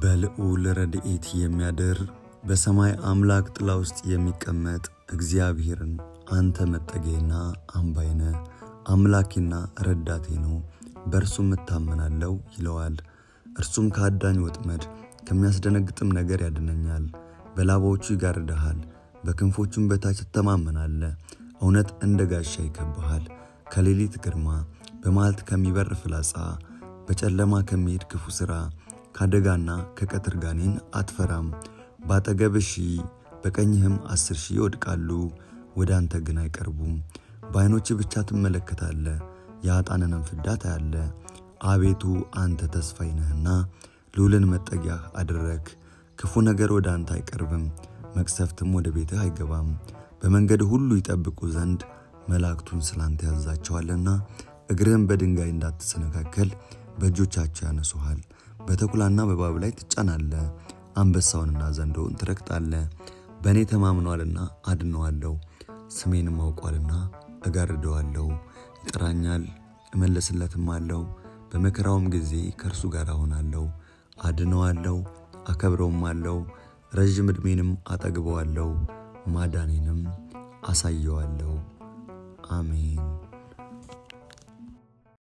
በልዑል ረድኤት የሚያድር በሰማይ አምላክ ጥላ ውስጥ የሚቀመጥ እግዚአብሔርን አንተ መጠጊያዬና አምባዬ ነህ፣ አምላኬና ረዳቴ ነው፣ በእርሱም እታመናለሁ ይለዋል። እርሱም ከአዳኝ ወጥመድ ከሚያስደነግጥም ነገር ያድነኛል። በላባዎቹ ይጋርድሃል፣ በክንፎቹም በታች ትተማመናለህ። እውነት እንደ ጋሻ ይከብብሃል። ከሌሊት ግርማ፣ በመዓልት ከሚበር ፍላጻ፣ በጨለማ ከሚሄድ ክፉ ሥራ፣ ከአደጋና ከቀትር ጋኔን አትፈራም። ባጠገብህ 1000 በቀኝህም 10,000 ይወድቃሉ፣ ወደ አንተ ግን አይቀርቡም። በዓይኖችህ ብቻ ትመለከታለህ፣ የኃጥአንንም ፍዳ ታያለህ። አቤቱ አንተ ተስፋዬ ነህና ልዑልን መጠጊያህ አደረግህ። ክፉ ነገር ወደ አንተ አይቀርብም፣ መቅሰፍትም ወደ ቤትህ አይገባም። በመንገድ ሁሉ ይጠብቁ ዘንድ መላእክቱን ስላንተ ያዝዛቸዋልና፣ እግርህም በድንጋይ እንዳትሰነካከል በእጆቻቸው ያነሱሃል። በተኩላና በእባብ ላይ ትጫናለህ፣ አንበሳውንና ዘንዶውን ትረግጣለህ። በእኔ ተማምኗልና አድነዋለሁ፣ ስሜንም አውቋልና እጋርደዋለሁ። ይጠራኛል እመልስለትማለሁ፣ በመከራውም ጊዜ ከእርሱ ጋር እሆናለሁ። አድነዋለሁ፣ አከብረውማለሁ፣ ረዥም ዕድሜንም አጠግበዋለሁ፣ ማዳኔንም አሳየዋለሁ። አሜን።